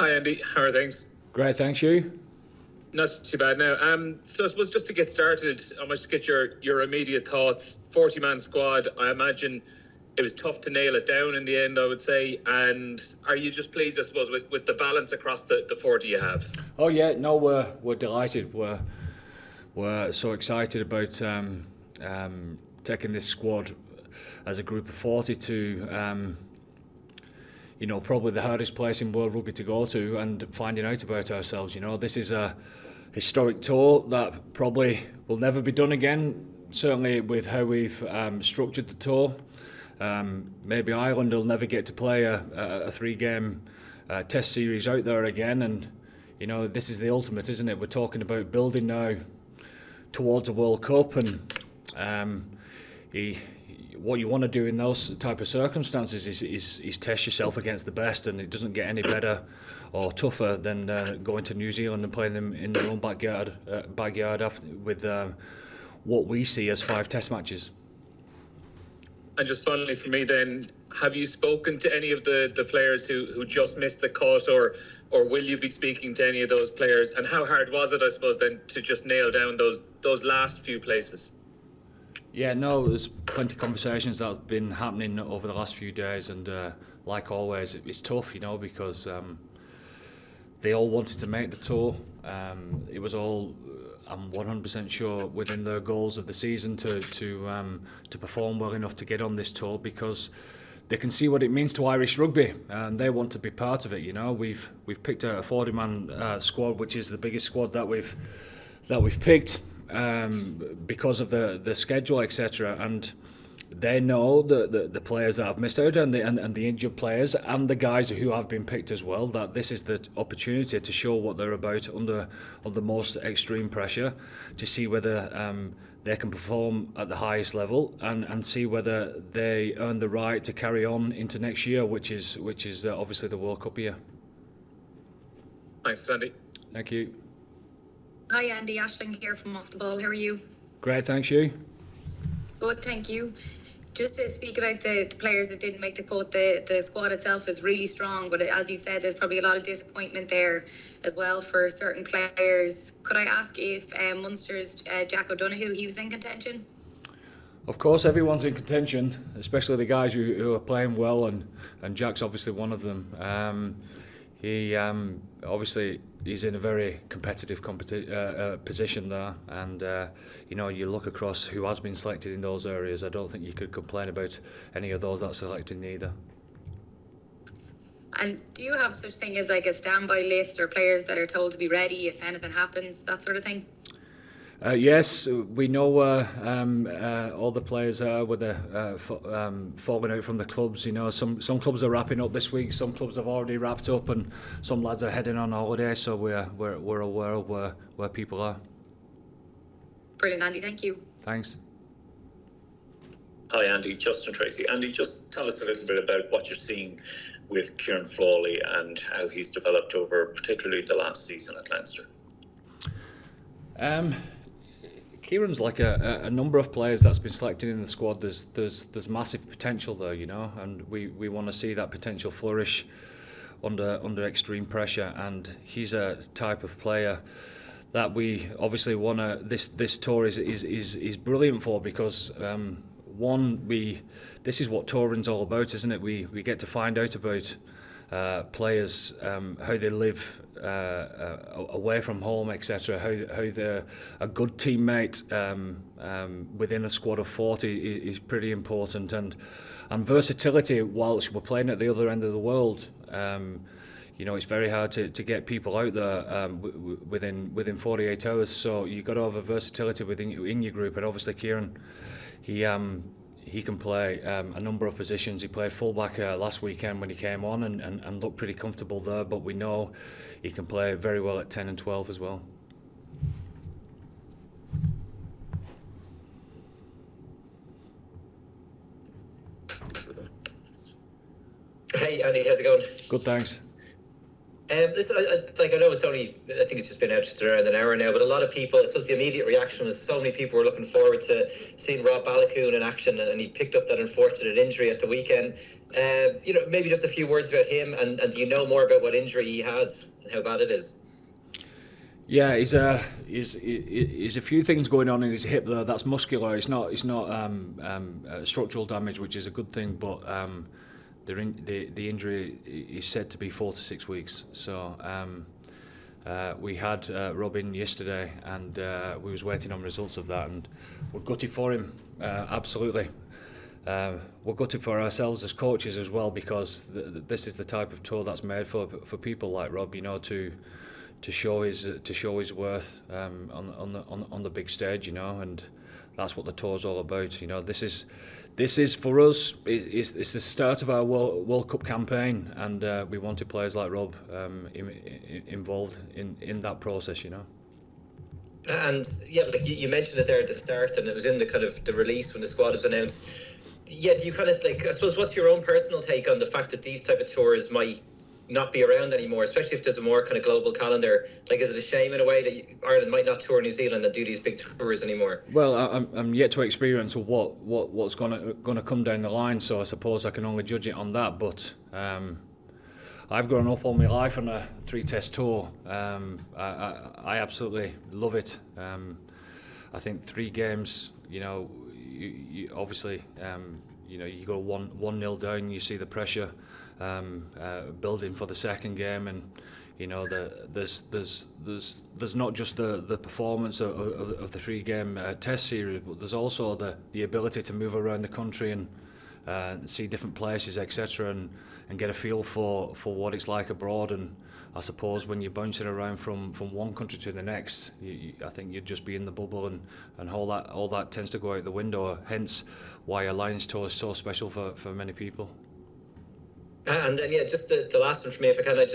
Hi Andy, how are things? Great, thanks. You? Not too bad now. So I suppose just to get started, I might just get your immediate thoughts. 40-man squad, I imagine it was tough to nail it down in the end, I would say. And are you just pleased, I suppose, with the balance across the 40 you have? Oh yeah, no, we're delighted. We're so excited about taking this squad as a group of 40 to probably the hardest place in world rugby to go to, and finding out about ourselves. This is a historic tour that probably will never be done again, certainly with how we've structured the tour. Maybe Ireland will never get to play a 3-game test series out there again, and this is the ultimate, isn't it? We're talking about building now towards a World Cup, and what you want to do in those type of circumstances is test yourself against the best, and it doesn't get any better or tougher than going to New Zealand and playing them in their own backyard with what we see as 5 test matches. And just finally for me then, have you spoken to any of the players who just missed the cut, or will you be speaking to any of those players? And how hard was it, I suppose, then to just nail down those last few places? Yeah, no, there's plenty of conversations that have been happening over the last few days, and like always, it's tough, because they all wanted to make the tour. It was all, I'm 100% sure, within their goals of the season to perform well enough to get on this tour, because they can see what it means to Irish rugby, and they want to be part of it. We've picked out a 40-man squad, which is the biggest squad that we've picked. Because of the schedule, etc., and they know the players that have missed out, and the injured players, and the guys who have been picked as well, that this is the opportunity to show what they're about under most extreme pressure, to see whether they can perform at the highest level, and see whether they earn the right to carry on into next year, which is obviously the World Cup year. Thanks, Andy. Thank you. Hi Andy, Aisling here from Off the Ball. How are you? Great, thanks. You? Good, thank you. Just to speak about the players that didn't make the cut, the squad itself is really strong, but as you said, there's probably a lot of disappointment there as well for certain players. Could I ask if Munster's Jack O'Donoghue, he was in contention? Of course, everyone's in contention, especially the guys who are playing well, and Jack's obviously one of them. He obviously he's in a very competitive position there, and you look across who has been selected in those areas. I don't think you could complain about any of those that are selected neither. And do you have such thing as like a standby list, or players that are told to be ready if anything happens, that sort of thing? Yes, we know all the players are with falling out from the clubs. Some clubs are wrapping up this week. Some clubs have already wrapped up, and some lads are heading on holiday. So we're aware of where people are. Brilliant, Andy. Thank you. Thanks. Hi, Andy. Justin Tracy. Andy, just tell us a little bit about what you're seeing with Kieran Foley and how he's developed over particularly the last season at Leinster. Kieran's like a number of players that's been selected in the squad. There's massive potential there, and we want to see that potential flourish under extreme pressure. And he's a type of player that we obviously want to. This tour is brilliant for, because this is what touring's all about, isn't it? We get to find out about players, how they live away from home, etc. How they're a good teammate within a squad of 40 is pretty important, and versatility whilst we're playing at the other end of the world. It's very hard to get people out there within 48 hours. So you've got to have a versatility in your group, and obviously Ciaran, he can play a number of positions. He played fullback last weekend when he came on and looked pretty comfortable there, but we know he can play very well at 10 and 12 as well. Hey Andy, how's it going? Good, thanks. Listen, I know it's only, I think it's just been out just around an hour now, but a lot of people, so the immediate reaction was so many people were looking forward to seeing Rob Balakoon in action, and he picked up that unfortunate injury at the weekend. Maybe just a few words about him, and do you know more about what injury he has and how bad it is? Yeah, he's a few things going on in his hip there. That's muscular. It's not structural damage, which is a good thing, but the injury is said to be 4 to 6 weeks. So we had Rob in yesterday, and we was waiting on results of that, and we're gutted for him. Absolutely, we're gutted for ourselves as coaches as well, because this is the type of tour that's made for people like Rob, to show his worth on the big stage, and that's what the tour's all about. This is for us. It's the start of our World Cup campaign, and we wanted players like Rob involved in that process. And yeah, like you mentioned it there at the start, and it was in the kind of the release when the squad was announced. Yeah, do you kind of I suppose, what's your own personal take on the fact that these type of tours might not be around anymore, especially if there's a more kind of global calendar? Is it a shame in a way that Ireland might not tour New Zealand and do these big tours anymore? Well, I'm yet to experience what's gonna come down the line, so I suppose I can only judge it on that. But I've grown up all my life on a 3-test tour. I absolutely love it. I think 3 games, you obviously, you go 1-0 down, you see the pressure building for the second game, and there's not just the performance of the 3-game test series, but there's also the ability to move around the country and see different places, etc., and get a feel for what it's like abroad. And I suppose when you're bouncing around from one country to the next, I think you'd just be in the bubble, and all that tends to go out the window. Hence why a Lions tour is so special for many people. And then, just the last one for me, if I can, I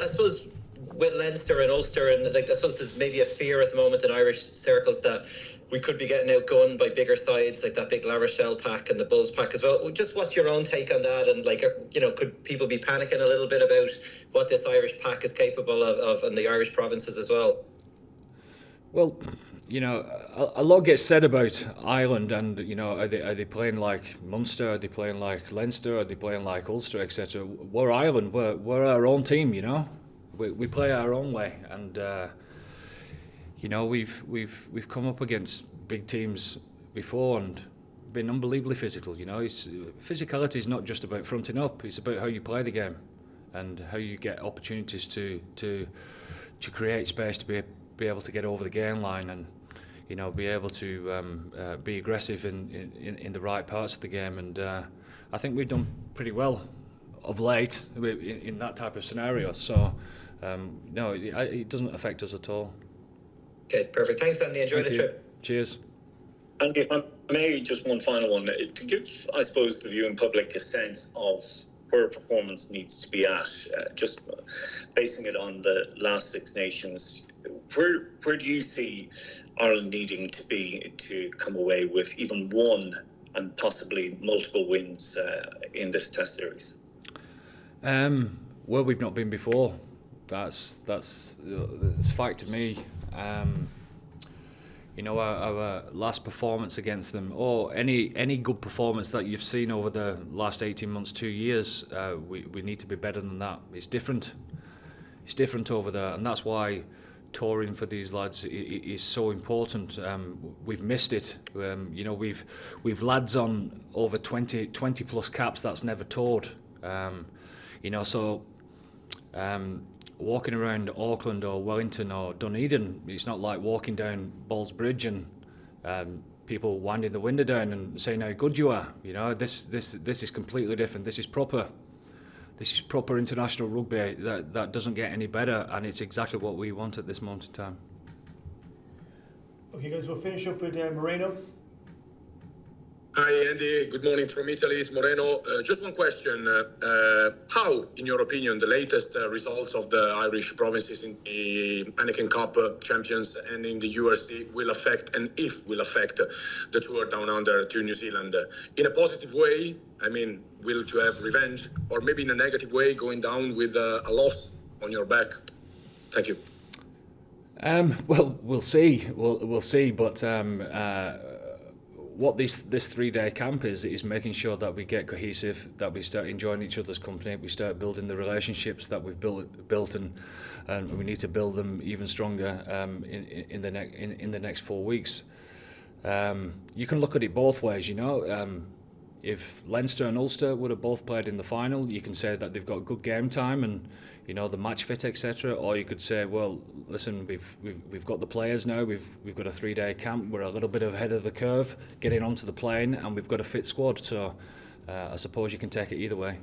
suppose with Leinster and Ulster, and I suppose there's maybe a fear at the moment in Irish circles that we could be getting outgunned by bigger sides like that big La Rochelle pack and the Bulls pack as well. Just what's your own take on that? And could people be panicking a little bit about what this Irish pack is capable of in the Irish provinces as well? Well, a lot gets said about Ireland, and are they playing like Munster? Are they playing like Leinster? Are they playing like Ulster, etc.? We're Ireland. We're our own team. We play our own way, and we've come up against big teams before and been unbelievably physical. Physicality is not just about fronting up; it's about how you play the game and how you get opportunities to create space to be able to get over the gain line, and be able to be aggressive in the right parts of the game. And I think we've done pretty well of late in that type of scenario. So no, it doesn't affect us at all. Okay, perfect. Thanks, Andy. Enjoy the trip. Cheers. And if I may, just one final one to give, I suppose, the viewing public a sense of where performance needs to be at. Just basing it on the last Six Nations, where do you see Ireland needing to be to come away with even one and possibly multiple wins in this Test series? Where we've not been before. That's fact to me. Our last performance against them, or any good performance that you've seen over the last 18 months, 2 years, we need to be better than that. It's different over there, and that's why touring for these lads is so important. We've missed it. We've lads on over 20 plus caps that's never toured. Walking around Auckland or Wellington or Dunedin, it's not like walking down Balls Bridge and people winding the window down and saying how good you are. This is completely different. This is proper international rugby that doesn't get any better, and it's exactly what we want at this moment in time. Okay, guys, we'll finish up with Moreno. Hi, Andy. Good morning from Italy. It's Moreno. Just one question. How, in your opinion, the latest results of the Irish provinces in the Anakin Cup champions and in the URC will affect, and if will affect, the tour down under to New Zealand? In a positive way, I mean, will to have revenge, or maybe in a negative way, going down with a loss on your back? Thank you. Well, we'll see. We'll see. But what this 3-day camp is making sure that we get cohesive, that we start enjoying each other's company, we start building the relationships that we've built, and we need to build them even stronger in the next 4 weeks. You can look at it both ways, you know. If Leinster and Ulster would have both played in the final, you can say that they've got good game time and, you know, the match fit, etc. Or you could say, well, listen, we've got the players now. We've got a 3-day camp. We're a little bit ahead of the curve, getting onto the plane, and we've got a fit squad. So I suppose you can take it either way.